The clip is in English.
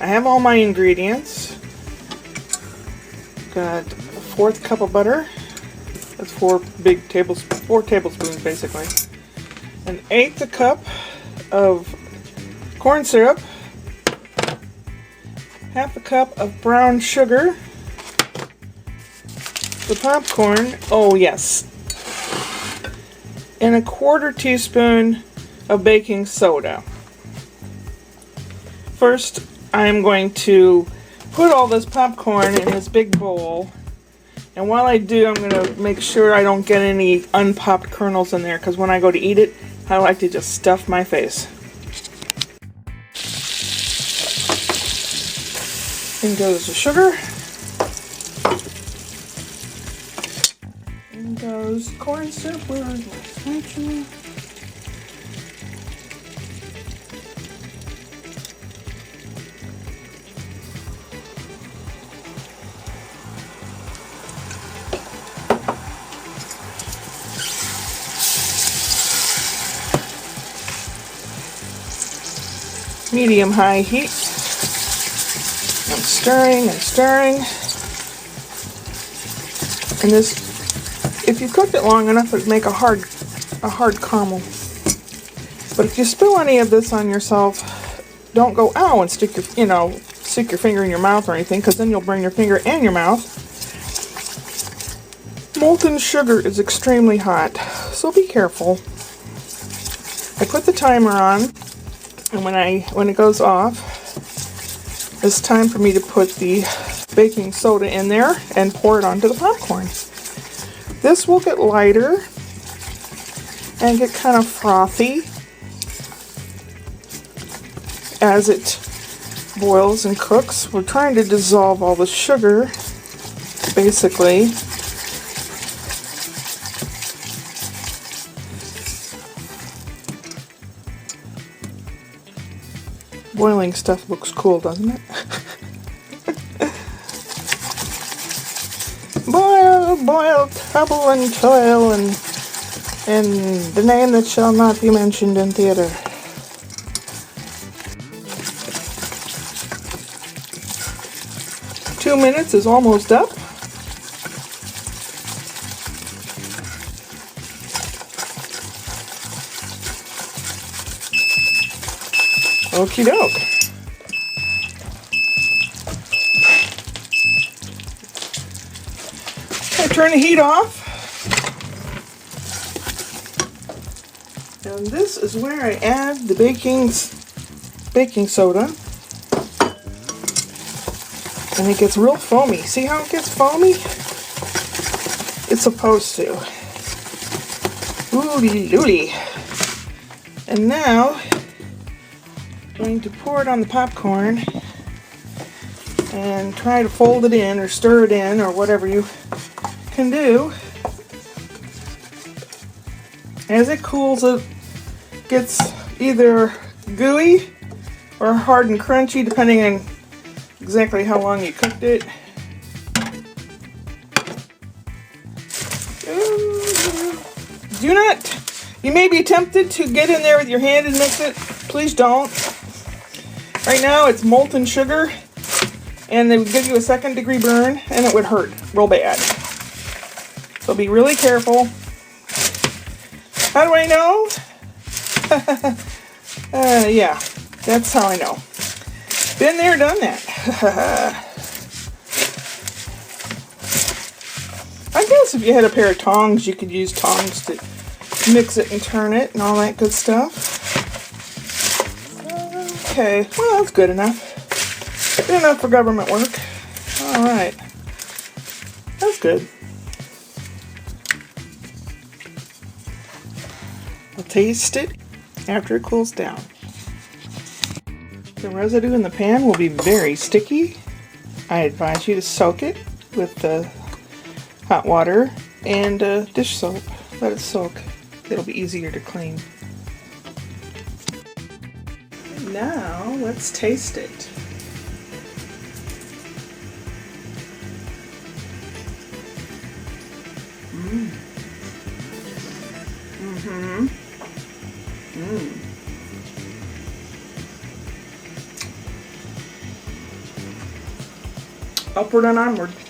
I have all my ingredients. Got a 1/4 cup of butter. That's 4 tablespoons basically. 1/8 cup of corn syrup. 1/2 cup of brown sugar. The popcorn, oh yes. And 1/4 teaspoon of baking soda. First, I'm going to put all this popcorn in this big bowl. And while I do, I'm going to make sure I don't get any unpopped kernels in there, because when I go to eat it, I like to just stuff my face. In goes the sugar. In goes corn syrup. Where is my spatula? Medium-high heat. I'm stirring and stirring. And this, if you cook it long enough, it'll make a hard caramel. But if you spill any of this on yourself, don't go ow and stick your finger in your mouth or anything, because then you'll burn your finger and your mouth. Molten sugar is extremely hot, so be careful. I put the timer on. And when it goes off, it's time for me to put the baking soda in there and pour it onto the popcorn. This will get lighter and get kind of frothy as it boils and cooks. We're trying to dissolve all the sugar, basically. Boiling stuff looks cool, doesn't it? Boil, boil, trouble and toil, and the name that shall not be mentioned in theater. Two minutes is almost up. Okie doke. I turn the heat off. And this is where I add the baking soda. And it gets real foamy. See how it gets foamy? It's supposed to. Ooly looly. And now going to pour it on the popcorn and try to fold it in or stir it in or whatever you can do. As it cools, it gets either gooey or hard and crunchy depending on exactly how long you cooked it. You may be tempted to get in there with your hand and mix it. Please don't. Right now it's molten sugar, and they would give you a 2nd-degree burn, and it would hurt real bad. So be really careful. How do I know? Yeah, that's how I know. Been there, done that. I guess if you had a pair of tongs, you could use tongs to mix it and turn it and all that good stuff. Okay, well, that's good enough. Good enough for government work. Alright. That's good. I'll taste it after it cools down. The residue in the pan will be very sticky. I advise you to soak it with the hot water and dish soap. Let it soak. It'll be easier to clean. Now, let's taste it. upward and onward.